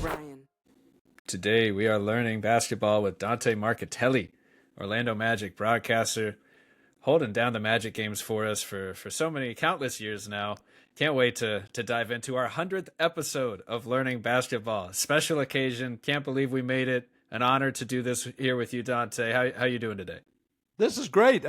Ryan. Today we are learning basketball with Dante Marchitelli, Orlando Magic broadcaster, holding down the Magic games for us for so many countless years now. Can't wait to dive into our 100th episode of Learning Basketball. Special occasion. Can't believe we made it. An honor to do this here with you, Dante. How you doing today? This is great.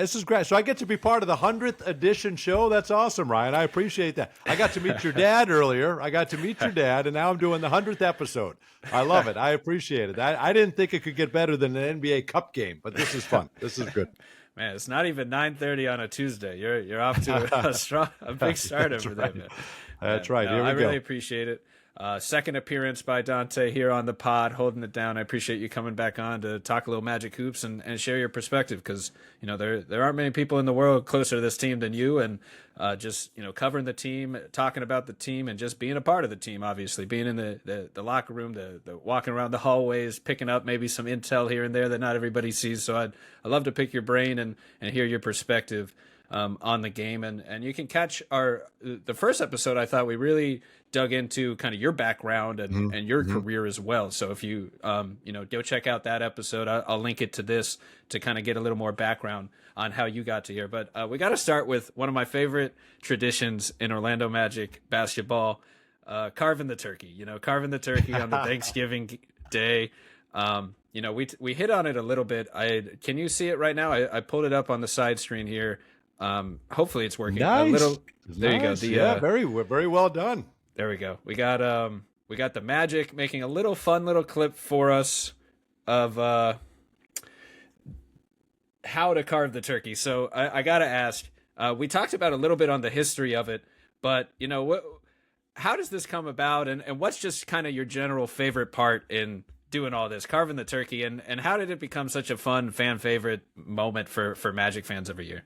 So I get to be part of the 100th edition show. That's awesome, Ryan. I appreciate that. I got to meet your dad earlier. And now I'm doing the 100th episode. I love it. I appreciate it. I didn't think it could get better than an NBA Cup game, but this is fun. This is good. Man, it's not even 9:30 on a Tuesday. You're off to a big start over there, man. That's right. Here we go. I really appreciate it. Second appearance by Dante here on the pod, holding it down. I appreciate you coming back on to talk a little Magic hoops and share your perspective, because there aren't many people in the world closer to this team than you, and just covering the team, talking about the team, and just being a part of the team. Obviously, being in the locker room, the walking around the hallways, picking up maybe some intel here and there that not everybody sees. So I'd love to pick your brain and hear your perspective on the game, and you can catch the first episode. I thought we really dug into kind of your background and your career as well. So if you go check out that episode, I'll link it to this to kind of get a little more background on how you got to here. But we got to start with one of my favorite traditions in Orlando Magic basketball, carving the turkey. Carving the turkey on the Thanksgiving day. We hit on it a little bit. Can you see it right now? I pulled it up on the side screen here. Hopefully it's working. Nice. There you go. Very well done. There we go. We got the Magic making a fun little clip for us of how to carve the turkey. So I gotta ask. We talked about a little bit on the history of it, but how does this come about, and what's just kind of your general favorite part in doing all this, carving the turkey, and how did it become such a fun fan favorite moment for Magic fans every year?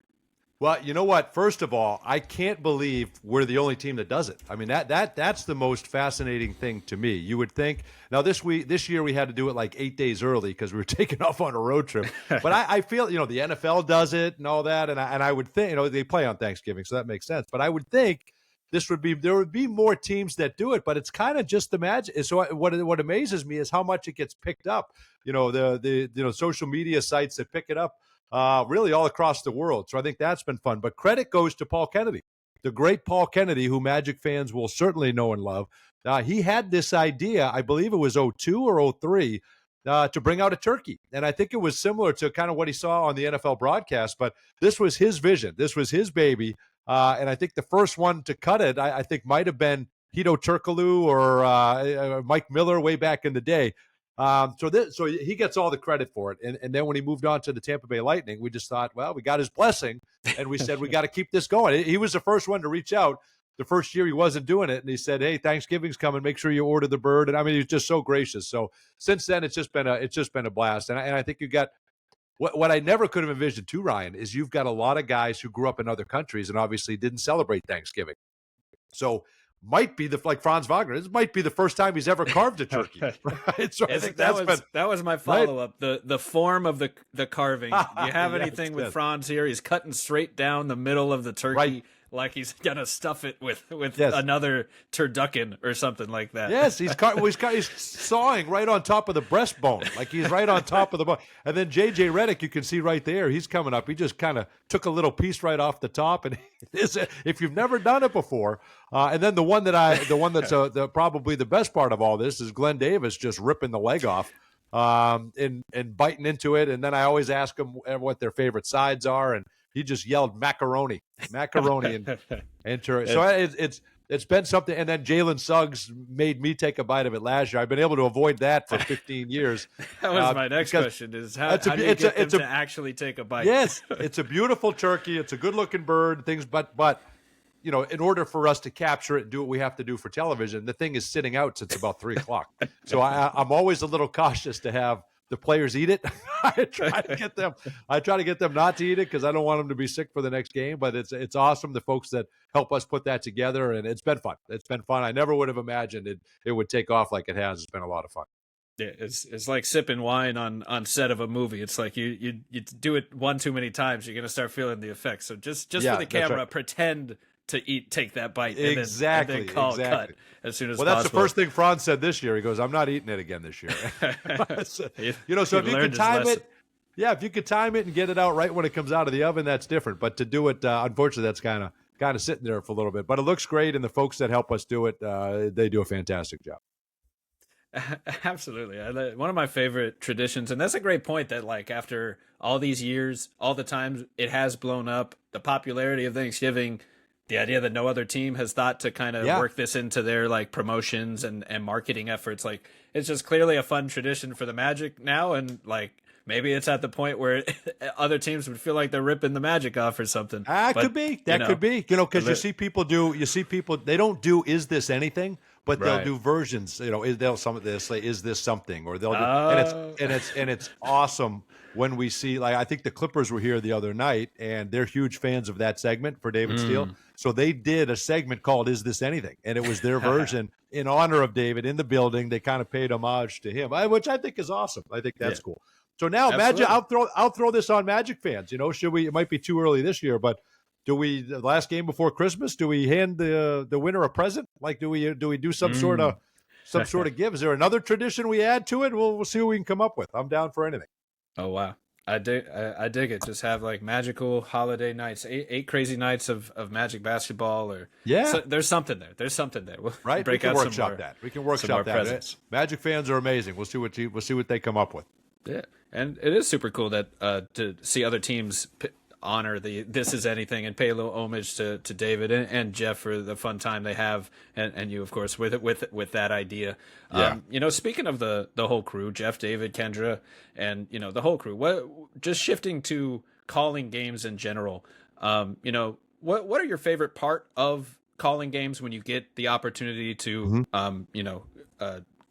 Well, you know what? First of all, I can't believe we're the only team that does it. I mean, that's the most fascinating thing to me. You would think now this year we had to do it like 8 days early because we were taking off on a road trip. But I feel the NFL does it and all that, and I would think they play on Thanksgiving, so that makes sense. But I would think there would be more teams that do it, but it's kind of just the Magic. So what amazes me is how much it gets picked up. The social media sites that pick it up. Really all across the world. So I think that's been fun. But credit goes to Paul Kennedy, the great Paul Kennedy, who Magic fans will certainly know and love. He had this idea, I believe it was 02 or 03, to bring out a turkey. And I think it was similar to kind of what he saw on the NFL broadcast, but this was his vision. This was his baby. And I think the first one to cut it, I think might have been Hito Turkoglu or Mike Miller way back in the day. So he gets all the credit for it. And then when he moved on to the Tampa Bay Lightning, we just thought, well, we got his blessing, and we said, we got to keep this going. He was the first one to reach out. The first year he wasn't doing it, and he said, hey, Thanksgiving's coming. Make sure you order the bird. And I mean, he was just so gracious. So since then, it's just been a blast. And I think you got what I never could have envisioned too, Ryan, is you've got a lot of guys who grew up in other countries and obviously didn't celebrate Thanksgiving. So might be like Franz Wagner. This might be the first time he's ever carved a turkey. Right? So I think that was my follow-up. Right? The form of the carving. Do you have anything with Franz here? He's cutting straight down the middle of the turkey. Right. Like he's gonna stuff it with another turducken or something like that. Yes, he's sawing right on top of the breastbone, like he's right on top of the bone. And then JJ Redick, you can see right there, he's coming up. He just kind of took a little piece right off the top, and if you've never done it before, and then the one that's probably the best part of all this is Glenn Davis just ripping the leg off. And biting into it, and then I always ask them what their favorite sides are, and he just yelled macaroni, and enter it. So it's been something. And then Jalen Suggs made me take a bite of it last year. I've been able to avoid that for 15 years. That was my next question: is how do you get them to actually take a bite? Yes, it's a beautiful turkey. It's a good-looking bird. But in order for us to capture it and do what we have to do for television, the thing is sitting out since about 3:00. So I'm always a little cautious to have the players eat it. I try to get them not to eat it because I don't want them to be sick for the next game. But it's awesome, the folks that help us put that together, and it's been fun. It's been fun. I never would have imagined it would take off like it has. It's been a lot of fun. Yeah, it's like sipping wine on set of a movie. It's like you do it one too many times, you're gonna start feeling the effects. So just for the camera, pretend take that bite Exactly, and then call it cut exactly. as soon as Well, possible. that's the first thing Franz said this year. He goes, "I'm not eating it again this year." So, so if you could time it, yeah, if you could time it and get it out right when it comes out of the oven, that's different. But to do it, unfortunately, that's kind of sitting there for a little bit. But it looks great, and the folks that help us do it, they do a fantastic job. Absolutely. One of my favorite traditions, and that's a great point, that like after all these years, all the times it has blown up, the popularity of Thanksgiving, the idea that no other team has thought to kind of work this into their like promotions and marketing efforts. Like, it's just clearly a fun tradition for the Magic now. And like, maybe it's at the point where other teams would feel like they're ripping the Magic off or something. Could be. That could be. Because you see people, they don't do "Is this anything?" But they'll do versions. They'll say, "Is this something?" Or they'll do, and it's awesome when we see, like, I think the Clippers were here the other night, and they're huge fans of that segment for David Steele. So they did a segment called "Is This Anything?" and it was their version in honor of David in the building. They kind of paid homage to him, which I think is awesome. I think that's cool. So now, Magic, I'll throw this on Magic fans. Should we? It might be too early this year, but do we, the last game before Christmas, do we hand the winner a present? Like, do we do some sort of give? Is there another tradition we add to it? We'll see what we can come up with. I'm down for anything. Oh wow, I dig it. Just have like magical holiday nights, eight crazy nights of Magic basketball, or there's something there. We'll right. Break we can out workshop some that. We can workshop that. Presents. Magic fans are amazing. We'll see what they come up with. Yeah, and it is super cool that to see other teams honor the "This Is Anything" and pay a little homage to David and Jeff for the fun time they have, and you, of course, with that idea. Speaking of the whole crew, Jeff, David, Kendra, and the whole crew, just shifting to calling games in general, what are your favorite part of calling games when you get the opportunity to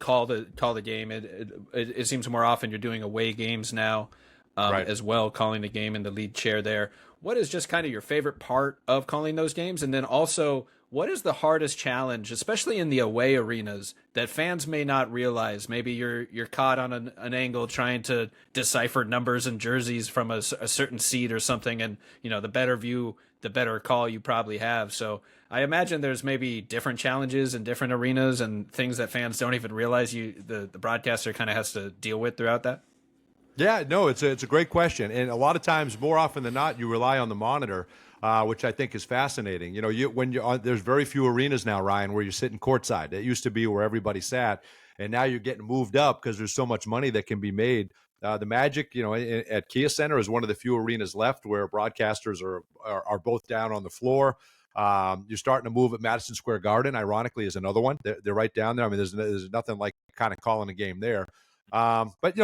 call the game? It seems more often you're doing away games now. As well, calling the game in the lead chair there. What is just kind of your favorite part of calling those games? And then also, what is the hardest challenge, especially in the away arenas, that fans may not realize? Maybe you're caught on an angle trying to decipher numbers and jerseys from a certain seat or something, and the better view, the better call you probably have. So I imagine there's maybe different challenges in different arenas and things that fans don't even realize the broadcaster kind of has to deal with throughout that. Yeah, no, it's a great question, and a lot of times, more often than not, you rely on the monitor, which I think is fascinating. There's very few arenas now, Ryan, where you're sitting courtside. It used to be where everybody sat, and now you're getting moved up because there's so much money that can be made. The Magic, at Kia Center is one of the few arenas left where broadcasters are both down on the floor. You're starting to move at Madison Square Garden. Ironically, is another one. They're right down there. I mean, there's nothing like kind of calling a game there. But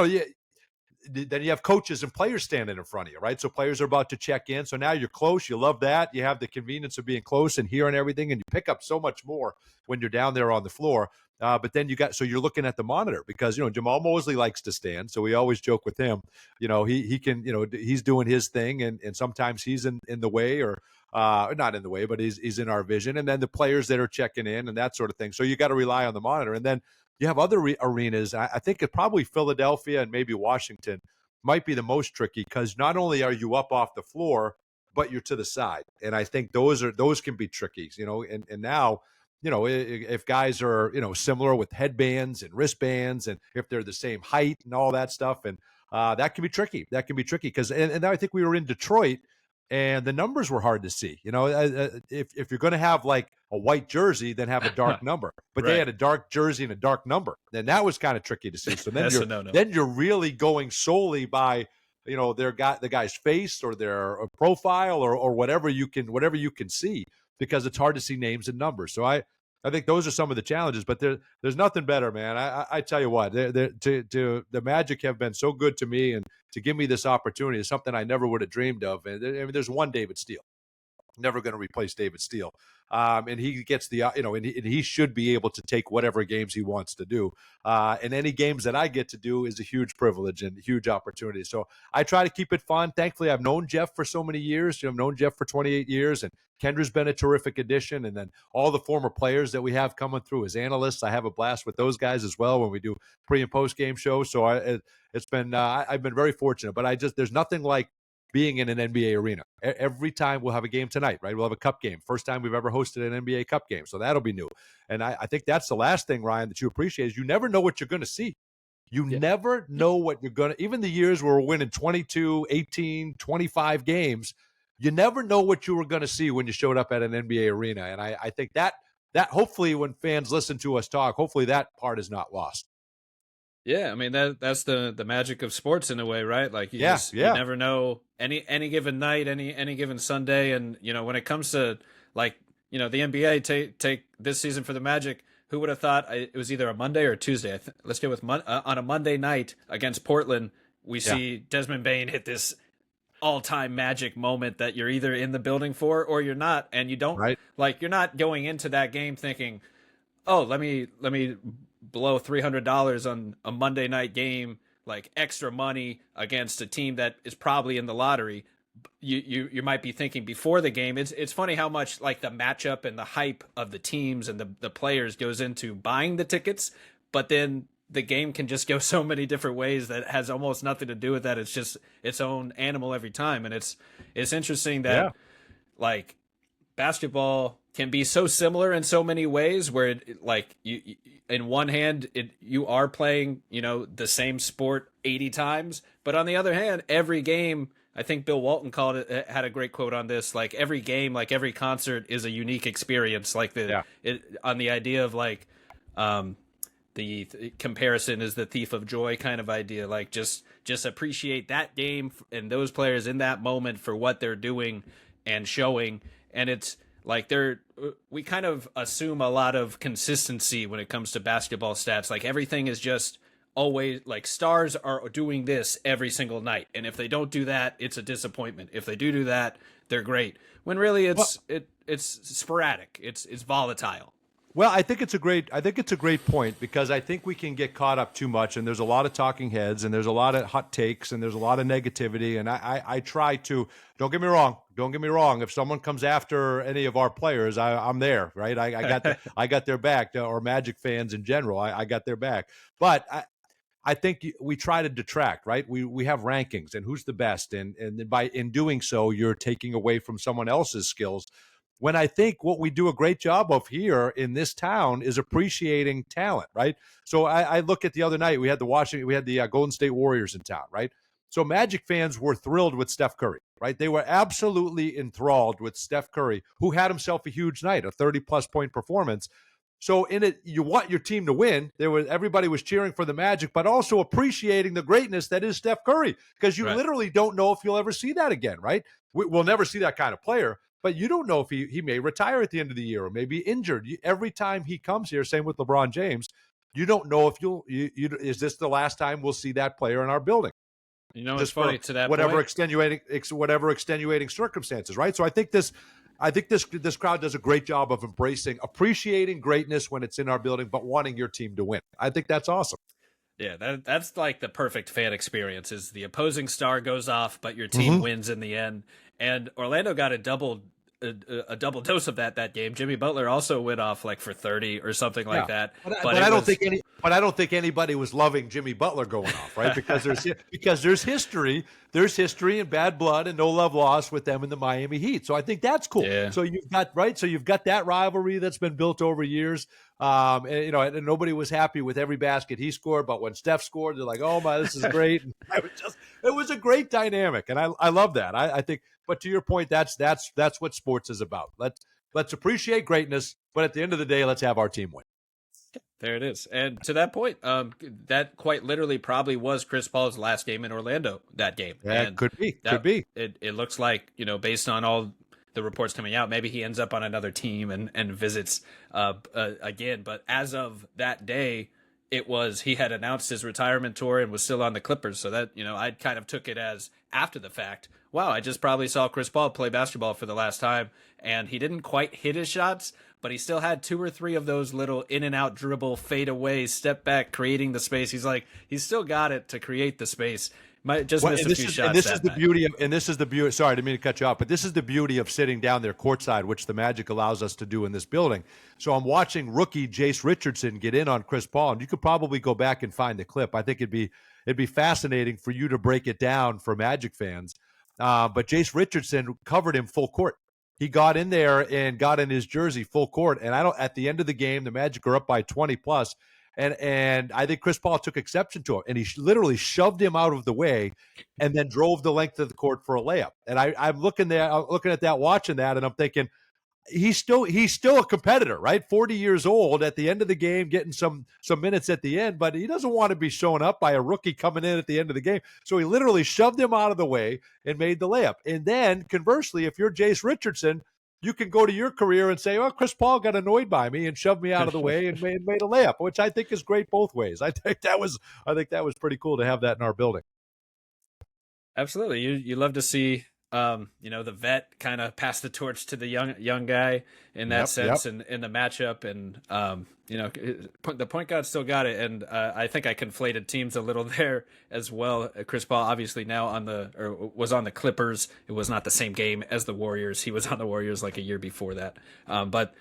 then you have coaches and players standing in front of you, right? So players are about to check in. So now you're close. You love that. You have the convenience of being close and hearing everything, and you pick up so much more when you're down there on the floor. But then you're looking at the monitor because, Jamal Mosley likes to stand. So we always joke with him, he can, he's doing his thing, and sometimes he's in the way, or not in the way, but he's in our vision. And then the players that are checking in and that sort of thing. So you got to rely on the monitor. And then you have other arenas. I think it probably Philadelphia and maybe Washington might be the most tricky, because not only are you up off the floor, but you're to the side. And I think those can be tricky, and now, if guys are, similar with headbands and wristbands, and if they're the same height and all that stuff, and that can be tricky. Because, and I think we were in Detroit, and the numbers were hard to see. If you're going to have like a white jersey, then have a dark number. But They had a dark jersey and a dark number. Then that was kind of tricky to see. So then then you're really going solely by the guy's face or their profile or whatever you can see, because it's hard to see names and numbers. So I think those are some of the challenges, but there's nothing better, man. I tell you what, the Magic have been so good to me, and to give me this opportunity is something I never would have dreamed of. And I mean, there's one David Steele. Never going to replace David Steele. And he gets and he should be able to take whatever games he wants to do. And any games that I get to do is a huge privilege and a huge opportunity. So I try to keep it fun. Thankfully, I've known Jeff for so many years. I've known Jeff for 28 years, and Kendra's been a terrific addition. And then all the former players that we have coming through as analysts, I have a blast with those guys as well when we do pre and post game shows. So it's been I've been very fortunate. But there's nothing like being in an NBA arena. Every time we'll have a game tonight, right? We'll have a cup game. First time we've ever hosted an NBA Cup game. So that'll be new. And I think that's the last thing, Ryan, that you appreciate is you never know what you're going to see. You never know what you're going to, even the years where we're winning 22, 18, 25 games, you never know what you were going to see when you showed up at an NBA arena. And I think that hopefully when fans listen to us talk, hopefully that part is not lost. Yeah, I mean that's the magic of sports in a way, right? Like you never know any given night, any given Sunday, and when it comes to like the NBA take this season for the Magic, who would have thought it was either a Monday or a Tuesday? Let's go with on a Monday night against Portland, we see Desmond Bane hit this all-time Magic moment that you're either in the building for or you're not, and you don't you're not going into that game thinking, oh, let me blow $300 on a Monday night game, like extra money against a team that is probably in the lottery. You might be thinking before the game. It's funny how much like the matchup and the hype of the teams and the players goes into buying the tickets, but then the game can just go so many different ways that has almost nothing to do with that. It's just its own animal every time, and it's interesting that like basketball can be so similar in so many ways where you in one hand you are playing the same sport 80 times, but on the other hand every game, I think Bill Walton had a great quote on this, like every game, like every concert is a unique experience, like on the idea of like the comparison is the thief of joy kind of idea, like just appreciate that game and those players in that moment for what they're doing and showing. And it's like we kind of assume a lot of consistency when it comes to basketball stats. Like everything is just always like stars are doing this every single night, and if they don't do that, it's a disappointment. If they do that, they're great. When really it's sporadic. It's volatile. Well, I think it's a great point, because I think we can get caught up too much, and there's a lot of talking heads, and there's a lot of hot takes, and there's a lot of negativity. And I try to, don't get me wrong. If someone comes after any of our players, I'm there, right? I got their back, or Magic fans in general. I got their back. But I think we try to detract, right? We have rankings and who's the best, and in doing so, you're taking away from someone else's skills. When I think what we do a great job of here in this town is appreciating talent, right? So I look at the other night, we had the Golden State Warriors in town, right? So Magic fans were thrilled with Steph Curry, right? They were absolutely enthralled with Steph Curry, who had himself a huge night, a 30-plus point performance. So in it, you want your team to win. Everybody was cheering for the Magic, but also appreciating the greatness that is Steph Curry, because you literally don't know if you'll ever see that again, right? We'll never see that kind of player. But you don't know if he may retire at the end of the year or may be injured. Every time he comes here, same with LeBron James, you don't know if is this the last time we'll see that player in our building? It's funny to that whatever point. whatever extenuating circumstances, right? So I think this crowd does a great job of appreciating greatness when it's in our building, but wanting your team to win. I think that's awesome. Yeah, that's like the perfect fan experience. Is the opposing star goes off, but your team wins in the end. And Orlando got a double dose of that game. Jimmy Butler also went off like for 30 or something like that. But I don't think anybody was loving Jimmy Butler going off, right? Because there's history and bad blood and no love lost with them in the Miami Heat. So I think that's cool. Yeah. So you've got that rivalry that's been built over years. And nobody was happy with every basket he scored, but when Steph scored, they're like, "Oh my, this is great!" And it was a great dynamic, and I love that. I think, but to your point, that's what sports is about. Let's appreciate greatness, but at the end of the day, let's have our team win. There it is. And to that point, that quite literally probably was Chris Paul's last game in Orlando. That game, and could be. It looks like, based on all the reports coming out, maybe he ends up on another team and visits again. But as of that day, he had announced his retirement tour and was still on the Clippers. So that, I kind of took it as after the fact. Wow, I just probably saw Chris Paul play basketball for the last time, and he didn't quite hit his shots, but he still had 2 or 3 of those little in and out dribble, fade away, step back, creating the space. He's still got it to create the space. Might just miss a few shots. And this is the beauty. Sorry, I didn't mean to cut you off, but this is the beauty of sitting down there courtside, which the Magic allows us to do in this building. So I'm watching rookie Jase Richardson get in on Chris Paul, and you could probably go back and find the clip. I think it'd be fascinating for you to break it down for Magic fans. but Jase Richardson covered him full court. He got in there and got in his jersey full court. And at the end of the game, the Magic are up by 20 plus. And I think Chris Paul took exception to it. And he literally shoved him out of the way and then drove the length of the court for a layup. And I'm looking at that, watching that, and I'm thinking, he's still a competitor, right? 40 years old at the end of the game, getting some minutes at the end, but he doesn't want to be shown up by a rookie coming in at the end of the game. So he literally shoved him out of the way and made the layup. And then conversely, if you're Jase Richardson, you can go to your career and say, "Oh, Chris Paul got annoyed by me and shoved me out of the way and made a layup," which I think is great both ways. I think that was pretty cool to have that in our building. Absolutely. You love to see the vet kind of pass the torch to the young guy in that sense. And in the matchup, and the point guard still got it. And I think I conflated teams a little there as well. Chris Paul obviously now was on the Clippers. It was not the same game as the Warriors. He was on the Warriors like a year before that. But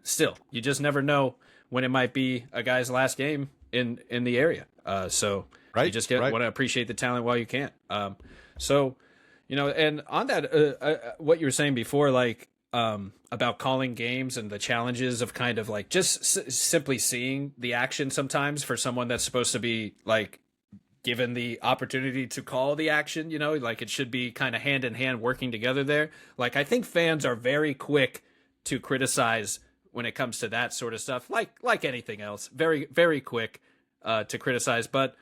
still, you just never know when it might be a guy's last game in the area. So you just want to appreciate the talent while you can. And on that, what you were saying before, about calling games and the challenges of kind of like just simply seeing the action sometimes for someone that's supposed to be like given the opportunity to call the action, it should be kind of hand in hand working together there. Like, I think fans are very quick to criticize when it comes to that sort of stuff, like anything else, very, very quick to criticize. But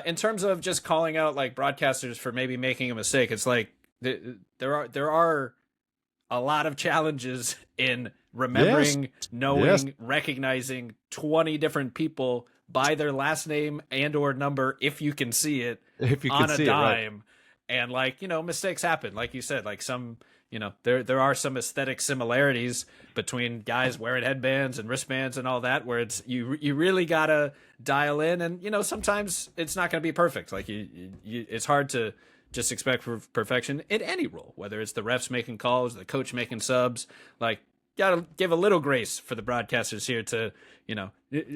in terms of just calling out like broadcasters for maybe making a mistake, it's like there are a lot of challenges in remembering, knowing, recognizing 20 different people by their last name and or number if you can see it on a dime. And mistakes happen, like you said, like some there are some aesthetic similarities between guys wearing headbands and wristbands and all that, where it's you really gotta dial in, and sometimes it's not going to be perfect. Like it's hard to just expect perfection in any role, whether it's the refs making calls, the coach making subs. Like, gotta give a little grace for the broadcasters here to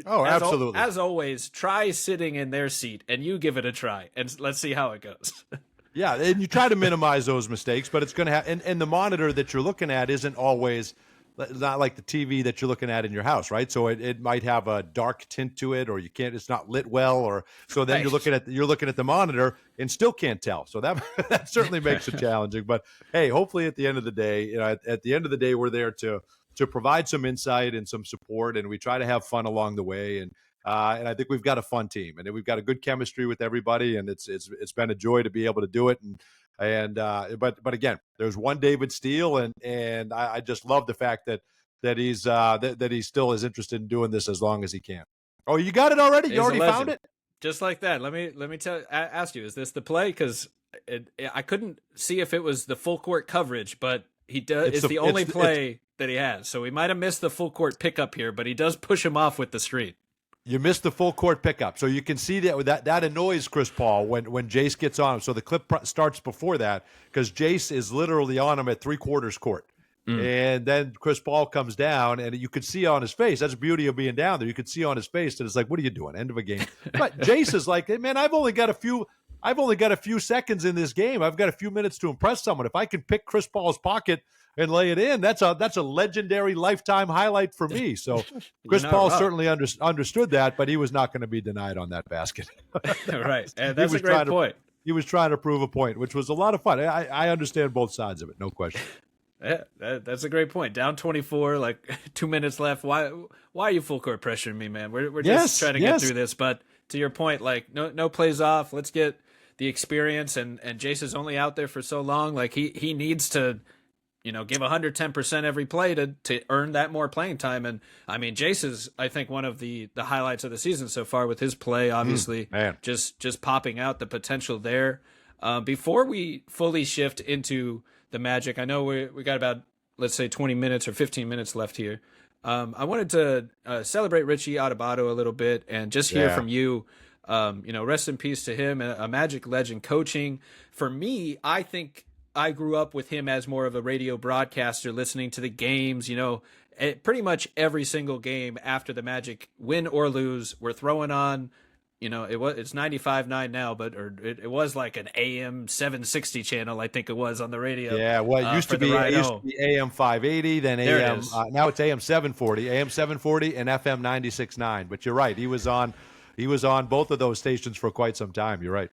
absolutely, as always, try sitting in their seat and you give it a try, and let's see how it goes. Yeah, and you try to minimize those mistakes, but it's going to have, and the monitor that you're looking at isn't always not like the TV that you're looking at in your house, right? So it might have a dark tint to it, or it's not lit well, or so then you're looking at the monitor and still can't tell. So that certainly makes it challenging. But hey, hopefully at the end of the day, at the end of the day, we're there to provide some insight and some support, and we try to have fun along the way. And I think we've got a fun team, and we've got a good chemistry with everybody, and it's been a joy to be able to do it. But again, there's one David Steele, and I just love the fact that he's that he still is interested in doing this as long as he can. Oh, you got it already? You already found it? Just like that. Let me ask you: is this the play? Because I couldn't see if it was the full court coverage, but he does. It's the only play that he has, so he might have missed the full court pickup here, but he does push him off with the screen. You missed the full court pickup. So you can see that annoys Chris Paul when Jase gets on him. So the clip starts before that because Jase is literally on him at 3/4 court. And then Chris Paul comes down, and you could see on his face, that's the beauty of being down there. You could see on his face that it's like, what are you doing? End of a game. But Jase is like, hey, man, I've only got a few seconds in this game. I've got a few minutes to impress someone. If I can pick Chris Paul's pocket and lay it in, that's a legendary lifetime highlight for me. So Chris Paul certainly understood that, but he was not going to be denied on that basket. Right. And that's a great point. He was trying to prove a point, which was a lot of fun. I understand both sides of it, no question. Yeah, that's a great point. Down 24, like 2 minutes left. Why are you full court pressuring me, man? We're just trying to get through this. But to your point, like no plays off. Let's get the experience. And Jase is only out there for so long. Like he needs to, give 110% every play to earn that more playing time. And I mean, Jase is, I think, one of the highlights of the season so far with his play. Obviously, just popping out the potential there. Before we fully shift into the Magic, I know we got about, let's say, 20 minutes or 15 minutes left here. I wanted to celebrate Richie Adubato a little bit and just hear from you. Rest in peace to him, a Magic legend coaching. For me, I think I grew up with him as more of a radio broadcaster, listening to the games, pretty much every single game after the Magic, win or lose, we're throwing on it's 95.9 now, but it was like an AM 760 channel, I think it was on the radio. Yeah, well, it used for to be the ride it used to home. be AM 580, then There it AM is. now it's AM 740, AM 740 and FM 96.9. But you're right, he was on both of those stations for quite some time. You're right.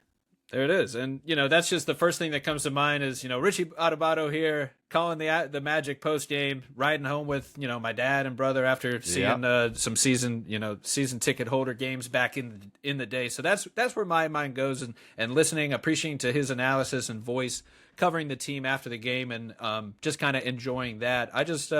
There it is. And, that's just the first thing that comes to mind is, Richie Adubato here calling the Magic post game, riding home with, my dad and brother after seeing some season ticket holder games back in the day. So that's where my mind goes, and listening, appreciating to his analysis and voice, covering the team after the game, and just kind of enjoying that. I just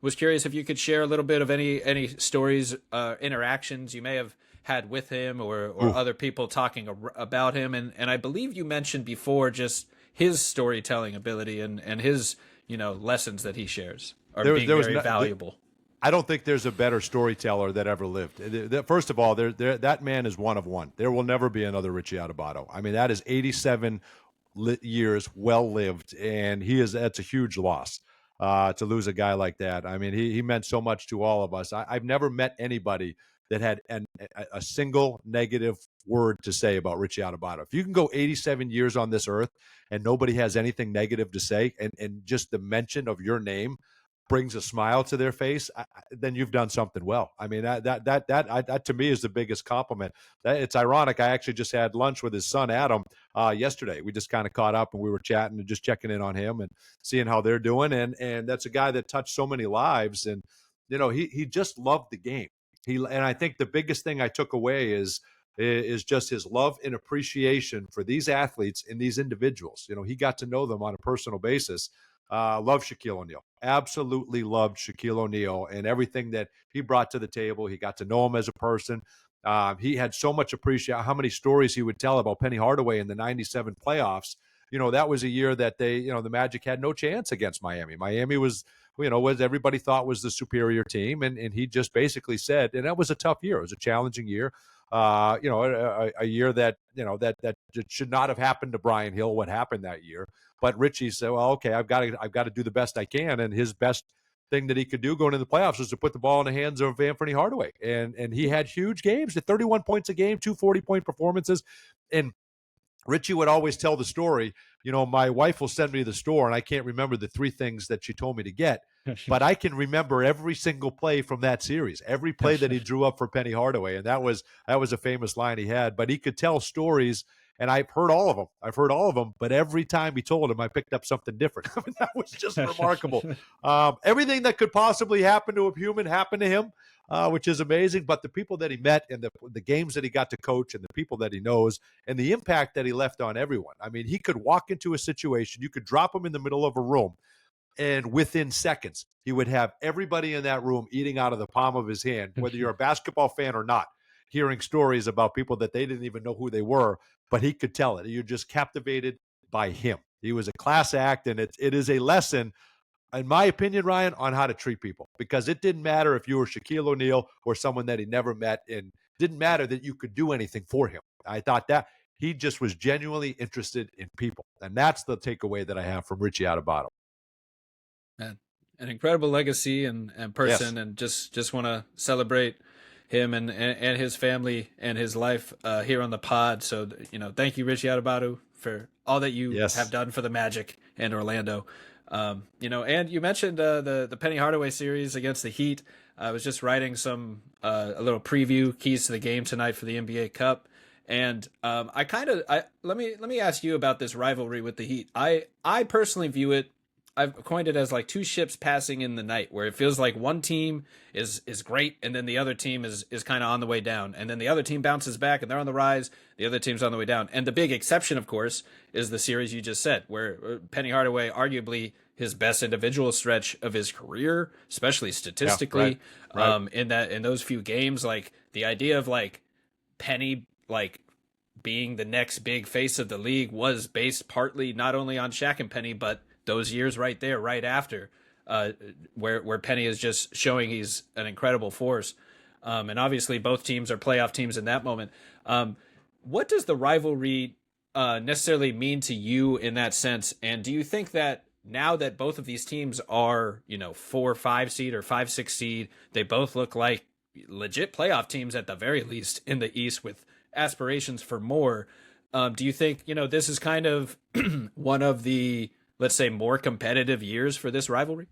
was curious if you could share a little bit of any stories, interactions you may have had with him, or other people talking about him. And I believe you mentioned before just his storytelling ability and his, lessons that he shares are being very valuable. I don't think there's a better storyteller that ever lived. First of all, that man is one of one. There will never be another Richie Adubato. I mean, that is 87 years well lived, and that's a huge loss to lose a guy like that. I mean, he meant so much to all of us. I've never met anybody that had a single negative word to say about Richie Adubato. If you can go 87 years on this earth and nobody has anything negative to say, and just the mention of your name brings a smile to their face, then you've done something well. I mean, that to me is the biggest compliment. It's ironic. I actually just had lunch with his son, Adam, yesterday. We just kind of caught up and we were chatting and just checking in on him and seeing how they're doing. And that's a guy that touched so many lives. And, he just loved the game. And I think the biggest thing I took away is just his love and appreciation for these athletes and these individuals. He got to know them on a personal basis. Loved Shaquille O'Neal. Absolutely loved Shaquille O'Neal and everything that he brought to the table. He got to know him as a person. He had so much appreciation. How many stories he would tell about Penny Hardaway in the '97 playoffs. That was a year that the Magic had no chance against Miami. Miami was what everybody thought was the superior team. And he just basically said, and that was a tough year. It was a challenging year. A year that, that should not have happened to Brian Hill, what happened that year. But Richie said, well, okay, I've got to do the best I can. And his best thing that he could do going into the playoffs was to put the ball in the hands of Anthony Hardaway. And he had huge games, at 31 points a game, 2 40-point performances. And Richie would always tell the story, my wife will send me to the store and I can't remember the 3 things that she told me to get, but I can remember every single play from that series, every play that he drew up for Penny Hardaway. And that was a famous line he had, but he could tell stories, and I've heard all of them, but every time he told them, I picked up something different. I mean, that was just remarkable. Everything that could possibly happen to a human happened to him, which is amazing. But the people that he met and the games that he got to coach and the people that he knows and the impact that he left on everyone. I mean, he could walk into a situation, you could drop him in the middle of a room, and within seconds, he would have everybody in that room eating out of the palm of his hand, whether you're a basketball fan or not, hearing stories about people that they didn't even know who they were, but he could tell it. You're just captivated by him. He was a class act, and it is a lesson, in my opinion, Ryan, on how to treat people, because it didn't matter if you were Shaquille O'Neal or someone that he never met, and didn't matter that you could do anything for him. I thought that he just was genuinely interested in people, and that's the takeaway that I have from Richie Adubato. Man, an incredible legacy and person, yes. And just want to celebrate him and his family and his life here on the pod. So, thank you, Richie Adubato, for all that you have done for the Magic and Orlando. And you mentioned the Penny Hardaway series against the Heat. I was just writing a little preview, keys to the game tonight for the NBA Cup. And let me ask you about this rivalry with the Heat. I personally view it, I've coined it as like 2 ships passing in the night, where it feels like one team is great, and then the other team is kind of on the way down, and then the other team bounces back and they're on the rise, the other team's on the way down. And the big exception, of course, is the series you just said, where Penny Hardaway, arguably his best individual stretch of his career, especially statistically, right. In those few games, like the idea of like Penny like being the next big face of the league was based partly not only on Shaq and Penny, but those years right there, right after, where Penny is just showing he's an incredible force. And obviously both teams are playoff teams in that moment. What does the rivalry necessarily mean to you in that sense? And do you think that now that both of these teams are, 4-5 seed or 5-6 seed, they both look like legit playoff teams at the very least in the East, with aspirations for more. Do you think, this is kind of one of the, let's say, more competitive years for this rivalry?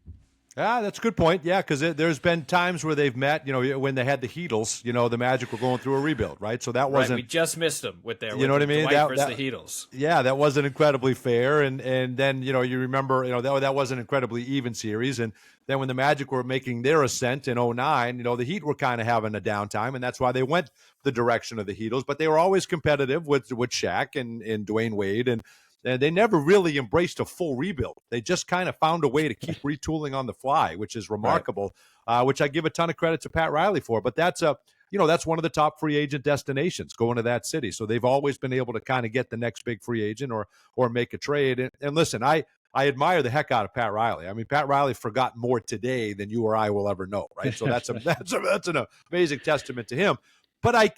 Yeah, that's a good point. Yeah, because there's been times where they've met, when they had the Heatles, the Magic were going through a rebuild, right? So that wasn't. Right, we just missed them with their, You know what I mean? Dwight versus the Heatles. Yeah, that wasn't incredibly fair. And then, you remember, that was an incredibly even series. And then when the Magic were making their ascent in '09, the Heat were kind of having a downtime. And that's why they went the direction of the Heatles. But they were always competitive with Shaq and Dwayne Wade. And they never really embraced a full rebuild. They just kind of found a way to keep retooling on the fly, which is remarkable, which I give a ton of credit to Pat Riley for. But that's that's one of the top free agent destinations, going to that city. So they've always been able to kind of get the next big free agent or make a trade. And listen, I admire the heck out of Pat Riley. I mean, Pat Riley forgot more today than you or I will ever know, right? So that's an amazing testament to him. But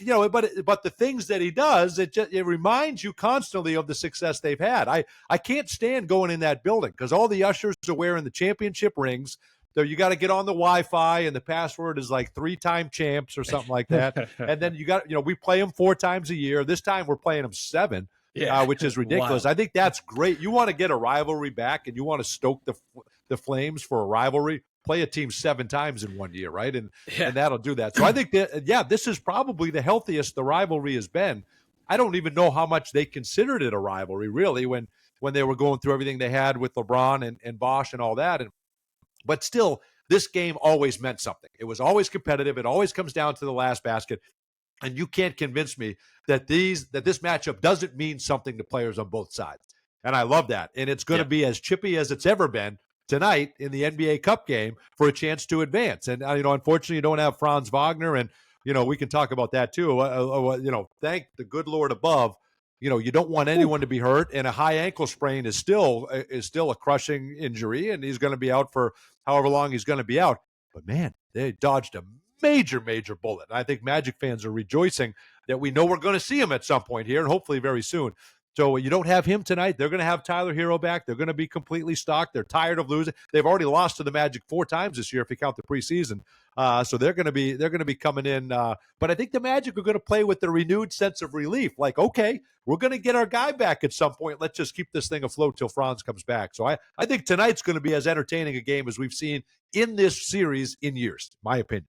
but the things that he does, it reminds you constantly of the success they've had. I can't stand going in that building because all the ushers are wearing the championship rings. So you got to get on the Wi-Fi, and the password is like 3-time champs or something like that. And then you got, we play them 4 times a year. This time we're playing them 7, which is ridiculous. Wow. I think that's great. You want to get a rivalry back, and you want to stoke the flames for a rivalry. Play a team 7 times in 1 year, right? And that'll do that. So I think that, this is probably the healthiest the rivalry has been. I don't even know how much they considered it a rivalry, really, when they were going through everything they had with LeBron and Bosh and all that. But still, this game always meant something. It was always competitive. It always comes down to the last basket. And you can't convince me that this matchup doesn't mean something to players on both sides. And I love that. And it's going to be as chippy as it's ever been tonight in the NBA Cup game for a chance to advance. And, unfortunately, you don't have Franz Wagner. And, we can talk about that too. Thank the good Lord above. You don't want anyone to be hurt. And a high ankle sprain is still a crushing injury. And he's going to be out for however long he's going to be out. But, man, they dodged a major, major bullet. I think Magic fans are rejoicing that we know we're going to see him at some point here and hopefully very soon. So you don't have him tonight. They're going to have Tyler Hero back. They're going to be completely stocked. They're tired of losing. They've already lost to the Magic 4 times this year if you count the preseason. So they're going to be coming in. But I think the Magic are going to play with the renewed sense of relief. Like, okay, we're going to get our guy back at some point. Let's just keep this thing afloat till Franz comes back. So I think tonight's going to be as entertaining a game as we've seen in this series in years, my opinion.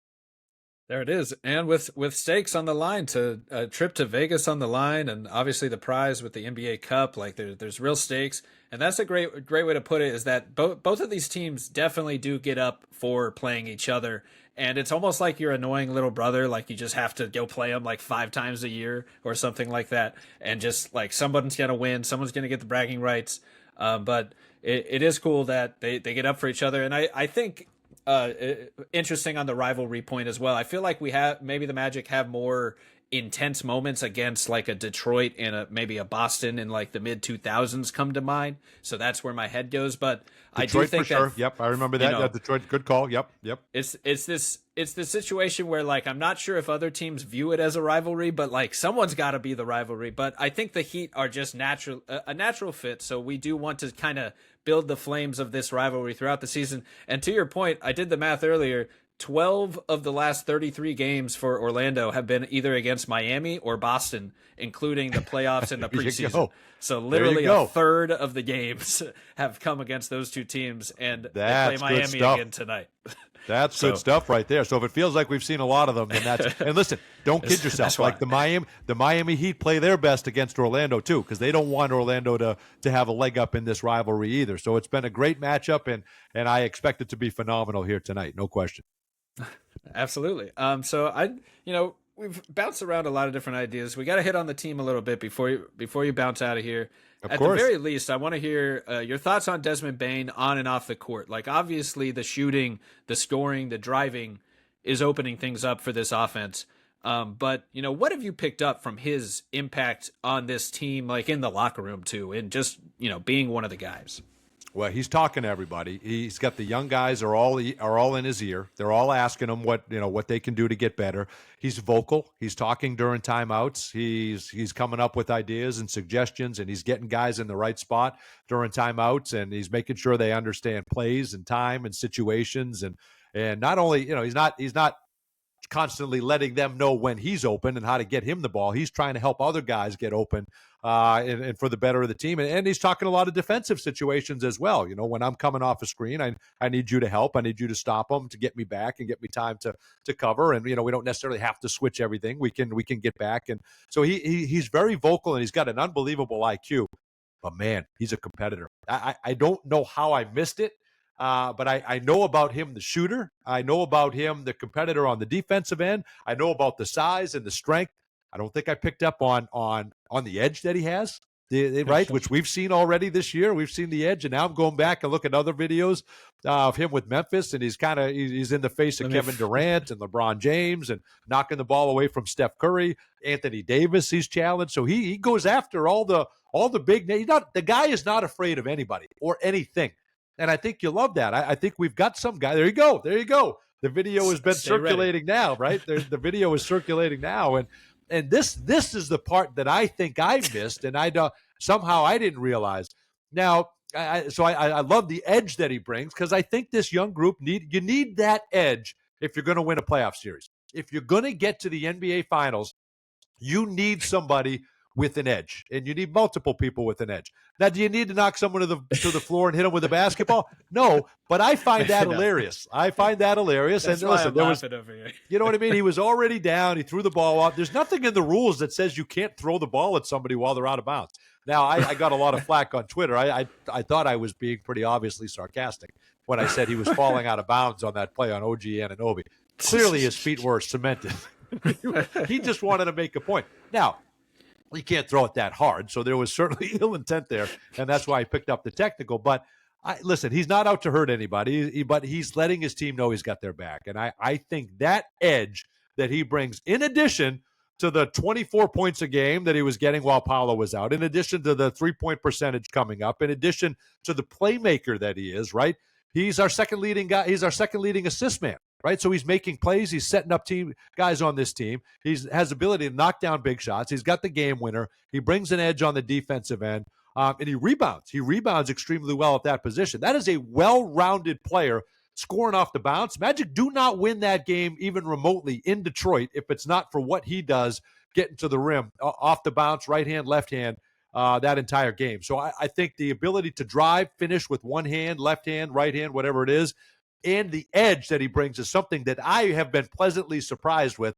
There it is. And with stakes on the line, to a trip to Vegas on the line, and obviously the prize with the NBA Cup, like there's real stakes. And that's a great way to put it, is that both of these teams definitely do get up for playing each other. And it's almost like your annoying little brother, like you just have to go play them like 5 times a year or something like that. And just like someone's going to win, someone's going to get the bragging rights. But it is cool that they get up for each other. And I think interesting on the rivalry point as well. I feel like maybe the Magic have more intense moments against like a Detroit and maybe a Boston in like the mid 2000s come to mind. So that's where my head goes. But Detroit, I do think for sure. Yep, I remember that. Detroit, good call. Yep. It's the situation where like I'm not sure if other teams view it as a rivalry, but like someone's got to be the rivalry. But I think the Heat are just a natural fit. So we do want to kind of build the flames of this rivalry throughout the season. And to your point, I did the math earlier. 12 of the last 33 games for Orlando have been either against Miami or Boston, including the playoffs and the preseason. So literally a third of the games have come against those two teams, and they play Miami again tonight. That's good stuff right there. So if it feels like we've seen a lot of them, then that's – and listen, don't kid yourself. Like the Miami Heat play their best against Orlando too, because they don't want Orlando to have a leg up in this rivalry either. So it's been a great matchup, and I expect it to be phenomenal here tonight, no question. Absolutely. So we've bounced around a lot of different ideas. We got to hit on the team a little bit before you bounce out of here. At the very least, I want to hear your thoughts on Desmond Bane on and off the court. Like, obviously, the shooting, the scoring, the driving is opening things up for this offense. But, what have you picked up from his impact on this team, like in the locker room, too, and just, being one of the guys? Well, he's talking to everybody. He's got the young guys are all in his ear. They're all asking him what they can do to get better. He's vocal. He's talking during timeouts. He's coming up with ideas and suggestions, and he's getting guys in the right spot during timeouts, and he's making sure they understand plays and time and situations. And not only he's not constantly letting them know when he's open and how to get him the ball. He's trying to help other guys get open and for the better of the team. And he's talking a lot of defensive situations as well. When I'm coming off a screen, I need you to help. I need you to stop them to get me back and get me time to cover. And, we don't necessarily have to switch everything. We can get back. And so he's very vocal, and he's got an unbelievable IQ. But, man, he's a competitor. I don't know how I missed it. But I know about him, the shooter. I know about him, the competitor on the defensive end. I know about the size and the strength. I don't think I picked up on the edge that he has, right? Which we've seen already this year. We've seen the edge, and now I'm going back and looking at other videos of him with Memphis, and he's in the face of Kevin Durant and LeBron James and knocking the ball away from Steph Curry, Anthony Davis. He's challenged, so he goes after all the big names. The guy is not afraid of anybody or anything. And I think you love that. I think we've got some guy. There you go. The video has been circulating now, right? The video is circulating now, and this is the part that I think I missed, and somehow I didn't realize. Now, I love the edge that he brings, because I think this young group need that edge if you're going to win a playoff series. If you're going to get to the NBA Finals, you need somebody with an edge, and you need multiple people with an edge. Now, do you need to knock someone to the floor and hit them with a basketball? No, but I find that hilarious. I find that hilarious. That's and why listen, I'm there was, laughing over here. you know what I mean? He was already down. He threw the ball out. There's nothing in the rules that says you can't throw the ball at somebody while they're out of bounds. Now, I got a lot of flack on Twitter. I thought I was being pretty obviously sarcastic when I said he was falling out of bounds on that play on OG Anunoby. Clearly, his feet were cemented. He just wanted to make a point. Now, you can't throw it that hard, so there was certainly ill intent there, and that's why he picked up the technical. But listen, he's not out to hurt anybody, but he's letting his team know he's got their back. And I think that edge that he brings, in addition to the 24 points a game that he was getting while Paolo was out, in addition to the three-point percentage coming up, in addition to the playmaker that he is, right? He's our second leading guy. He's our second leading assist man. Right, so he's making plays. He's setting up guys on this team. He has ability to knock down big shots. He's got the game winner. He brings an edge on the defensive end, and he rebounds. He rebounds extremely well at that position. That is a well-rounded player scoring off the bounce. Magic do not win that game even remotely in Detroit if it's not for what he does getting to the rim, off the bounce, right hand, left hand, that entire game. So I think the ability to drive, finish with one hand, left hand, right hand, whatever it is, and the edge that he brings is something that I have been pleasantly surprised with.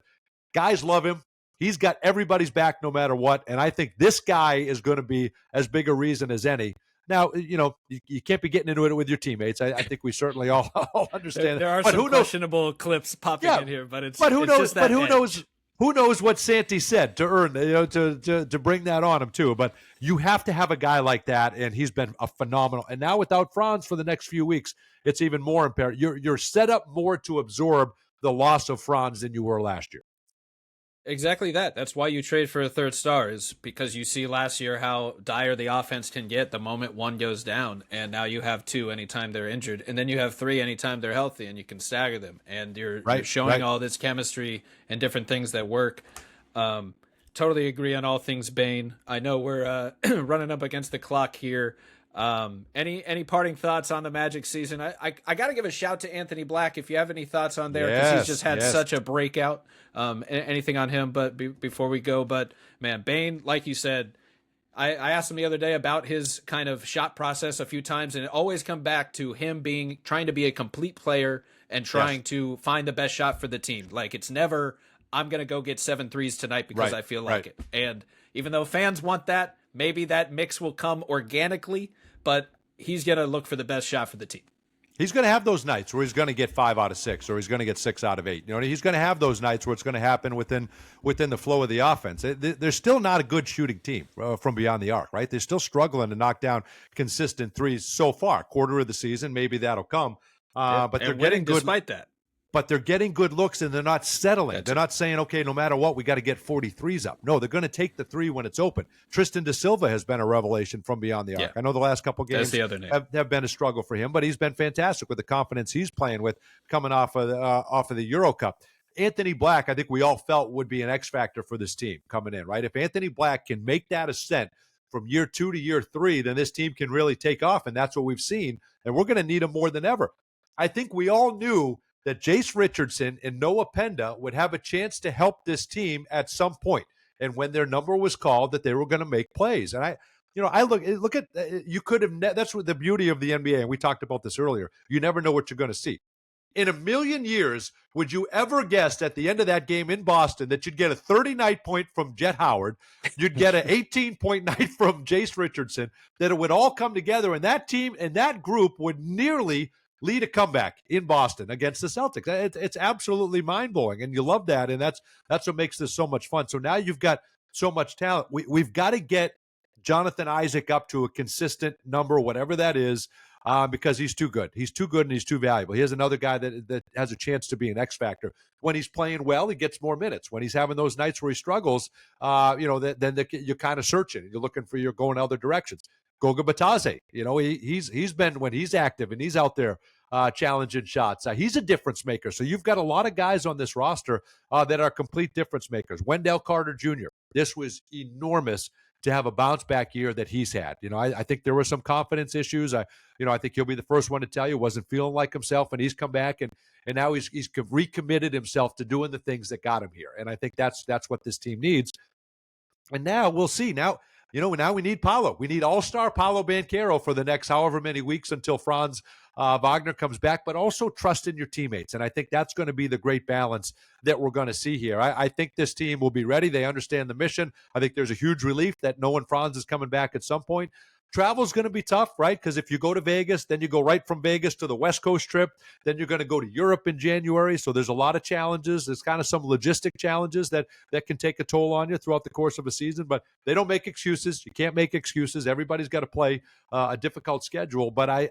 Guys love him. He's got everybody's back no matter what, and I think this guy is going to be as big a reason as any. Now, you can't be getting into it with your teammates. I think we certainly all understand there that. are But some questionable clips popping in here, but who knows? Just that edge. Who knows what Santi said to earn, to bring that on him too. But you have to have a guy like that, and he's been a phenomenal. And now without Franz for the next few weeks, it's even more imperative. You're set up more to absorb the loss of Franz than you were last year. Exactly that. That's why you trade for a third star, is because you see last year how dire the offense can get the moment one goes down, and now you have two anytime they're injured, and then you have three anytime they're healthy, and you can stagger them, and you're showing all this chemistry and different things that work. Totally agree on all things Bane. I know we're running up against the clock here. Any parting thoughts on the Magic season? I got to give a shout to Anthony Black if you have any thoughts on there, because he's just had such a breakout. Anything on him, but before we go, but man, Bane, like you said, I asked him the other day about his kind of shot process a few times, and it always come back to him trying to be a complete player and trying to find the best shot for the team. Like, it's never, I'm going to go get 7 threes tonight because I feel like it. And even though fans want that, maybe that mix will come organically, but he's going to look for the best shot for the team. He's going to have those nights where he's going to get 5 out of 6, or he's going to get 6 out of 8. He's going to have those nights where it's going to happen within the flow of the offense. They're still not a good shooting team from beyond the arc, right? They're still struggling to knock down consistent threes so far. Quarter of the season, maybe that'll come. But they're getting good. Despite that. But they're getting good looks, and they're not settling. They're not saying, okay, no matter what, we got to get 43s up. No, they're going to take the 3 when it's open. Tristan da Silva has been a revelation from beyond the arc. I know the last couple games have been a struggle for him, but he's been fantastic with the confidence he's playing with coming off of the Euro Cup. Anthony Black, I think we all felt would be an X factor for this team coming in, right? If Anthony Black can make that ascent from year 2 to year 3, then this team can really take off, and that's what we've seen, and we're going to need him more than ever. I think we all knew that Jase Richardson and Noah Penda would have a chance to help this team at some point. And when their number was called, that they were going to make plays. And I look at you could have. That's what the beauty of the NBA. And we talked about this earlier. You never know what you're going to see. In a million years, would you ever guess at the end of that game in Boston that you'd get a 30-night point from Jet Howard, you'd get an 18-point night from Jase Richardson, that it would all come together, and that team and that group would nearly lead a comeback in Boston against the Celtics? It's absolutely mind-blowing, and you love that, and that's what makes this so much fun. So now you've got so much talent. We've got to get Jonathan Isaac up to a consistent number, whatever that is, because he's too good. He's too good and he's too valuable. Here's another guy that has a chance to be an X factor. When he's playing well, he gets more minutes. When he's having those nights where he struggles, then you're kind of searching. You're looking for you're going other directions. Goga Batadze, he's been, when he's active and he's out there challenging shots, he's a difference maker. So you've got a lot of guys on this roster that are complete difference makers. Wendell Carter Jr., this was enormous to have a bounce back year that he's had. I think there were some confidence issues. I think he'll be the first one to tell you wasn't feeling like himself, and he's come back and now he's recommitted himself to doing the things that got him here. And I think that's what this team needs. And now we'll see. Now we need Paolo. We need all-star Paolo Banchero for the next however many weeks until Franz Wagner comes back, but also trust in your teammates. And I think that's going to be the great balance that we're going to see here. I think this team will be ready. They understand the mission. I think there's a huge relief that knowing Franz is coming back at some point. Travel's going to be tough, right? Because if you go to Vegas, then you go right from Vegas to the West Coast trip. Then you're going to go to Europe in January. So there's a lot of challenges. There's kind of some logistic challenges that can take a toll on you throughout the course of a season. But they don't make excuses. You can't make excuses. Everybody's got to play a difficult schedule. But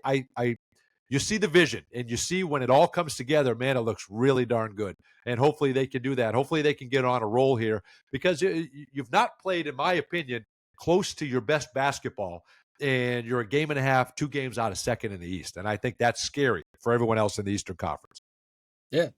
you see the vision, and you see when it all comes together, man, it looks really darn good. And hopefully they can do that. Hopefully they can get on a roll here, because you've not played, in my opinion, close to your best basketball, and you're a game and a half, 2 games out of second in the East. And I think that's scary for everyone else in the Eastern Conference. Yeah,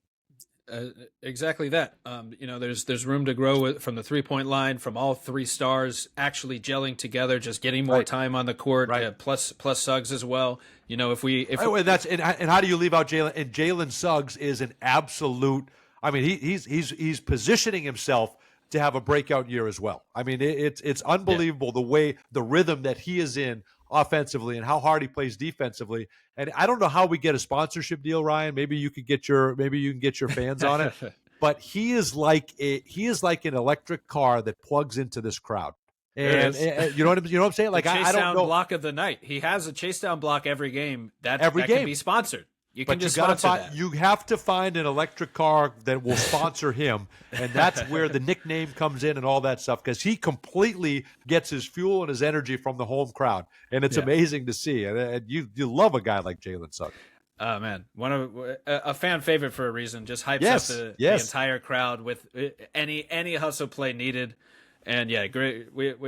exactly that. There's room to grow from the 3-point line, from all 3 stars actually gelling together, just getting more time on the court, plus Suggs as well. And how do you leave out Jalen? And Jalen Suggs is an absolute, he's positioning himself to have a breakout year as well. It's unbelievable the rhythm that he is in offensively and how hard he plays defensively. And I don't know how we get a sponsorship deal, Ryan. Maybe you can get your fans on it. But he is like an electric car that plugs into this crowd. And you know what I'm saying? Like, I don't know. Block of the night. He has a chase down block every game. That can be sponsored. You can just sponsor that. You have to find an electric car that will sponsor him, and that's where the nickname comes in and all that stuff, because he completely gets his fuel and his energy from the home crowd, and it's amazing to see. And you love a guy like Jalen Suggs. Oh man, a fan favorite for a reason. Just hypes up the entire crowd with any hustle play needed. And yeah, great.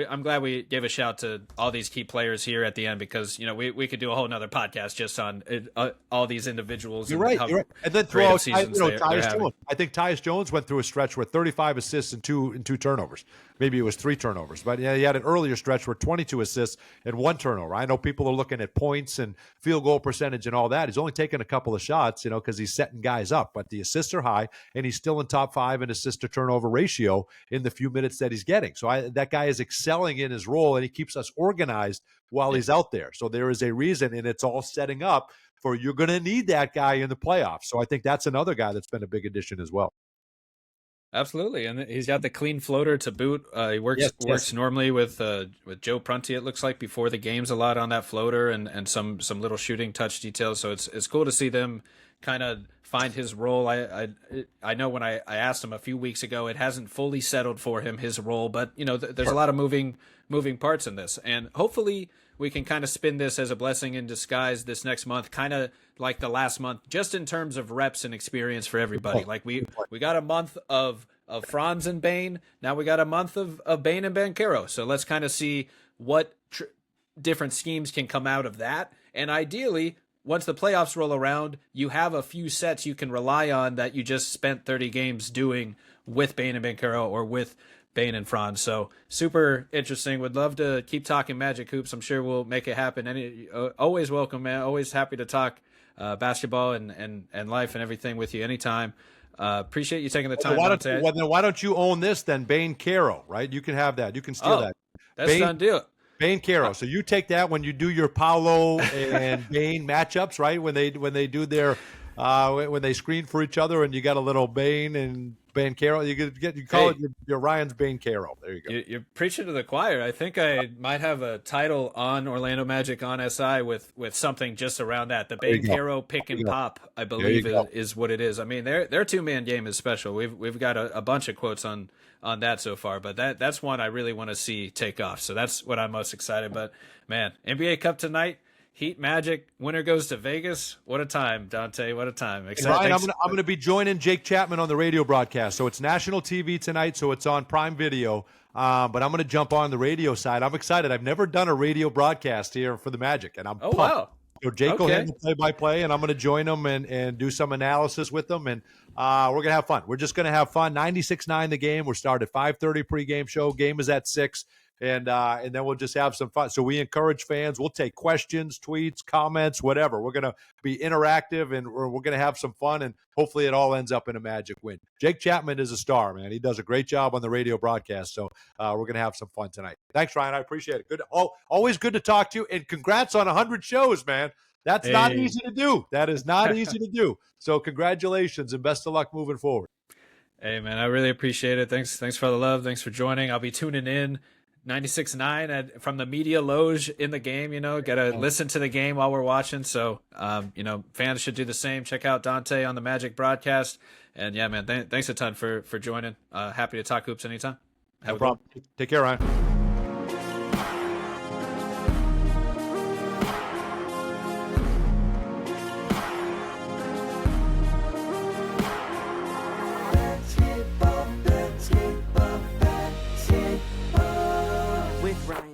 I'm glad we gave a shout to all these key players here at the end, because we could do a whole nother podcast just on all these individuals. You're right. And then throw out Tyus Jones. I think Tyus Jones went through a stretch where 35 assists and two turnovers. Maybe it was 3 turnovers, but he had an earlier stretch where 22 assists and 1 turnover. I know people are looking at points and field goal percentage and all that. He's only taken a couple of shots, because he's setting guys up, but the assists are high, and he's still in top 5 in assist to turnover ratio in the few minutes that he's getting. So that guy is excelling in his role, and he keeps us organized while he's out there. So there is a reason, and it's all setting up for you're going to need that guy in the playoffs. So I think that's another guy that's been a big addition as well. Absolutely, and he's got the clean floater to boot. He works normally with Joe Prunty, it looks like, before the games a lot on that floater, and some little shooting touch details. So it's cool to see them kind of find his role. I know when I asked him a few weeks ago, it hasn't fully settled for him, his role, but there's a lot of moving parts in this, and hopefully we can kind of spin this as a blessing in disguise this next month, kind of like the last month, just in terms of reps and experience for everybody. Like we got a month of Franz and Bane. Now we got a month of Bane and Banchero. So let's kind of see what different schemes can come out of that. And ideally, once the playoffs roll around, you have a few sets you can rely on that you just spent 30 games doing with Bane and Banchero or with Bane and Franz. So super interesting. Would love to keep talking Magic Hoops. I'm sure we'll make it happen. Always welcome, man. Always happy to talk basketball and life and everything with you anytime. Appreciate you taking the time. Why don't you own this then? Bane Caro, right? You can have that. You can steal that. That's done deal. Bane Caro. So you take that when you do your Paolo and Bane matchups, right? When they do their when they screen for each other, and you got a little Bane and Bane Caro. You call it your Ryan's Bane Caro. There you go. You're preaching to the choir. I think I might have a title on Orlando Magic on SI with something just around that. The Bane Caro pick and pop, I believe, is what it is. I mean, their two-man game is special. We've got a bunch of quotes on that so far, but that's one I really want to see take off. So that's what I'm most excited. But man, NBA Cup tonight. Heat Magic, winner goes to Vegas. What a time, Dante. What a time. Ryan, I'm going to be joining Jake Chapman on the radio broadcast. So it's national TV tonight, so it's on Prime Video. But I'm going to jump on the radio side. I'm excited. I've never done a radio broadcast here for the Magic, and I'm pumped. Wow. So Jake will handle play-by-play, and I'm going to join them and do some analysis with them, and we're going to have fun. We're just going to have fun. 96.9 the game. We're started at 5:30 pregame show. Game is at 6. And then we'll just have some fun. So we encourage fans. We'll take questions, tweets, comments, whatever. We're going to be interactive, and we're going to have some fun, and hopefully it all ends up in a Magic win. Jake Chapman is a star, man. He does a great job on the radio broadcast, so we're going to have some fun tonight. Thanks, Ryan. I appreciate it. Good. Always good to talk to you, and congrats on 100 shows, man. That's not easy to do. That is not easy to do. So congratulations, and best of luck moving forward. Hey, man, I really appreciate it. Thanks for the love. Thanks for joining. I'll be tuning in. 96.9 from the media loge in the game, got to listen to the game while we're watching. So, fans should do the same. Check out Dante on the Magic broadcast. And yeah, man, thanks a ton for joining. Happy to talk hoops anytime. No problem. Take care, Ryan. Ryan.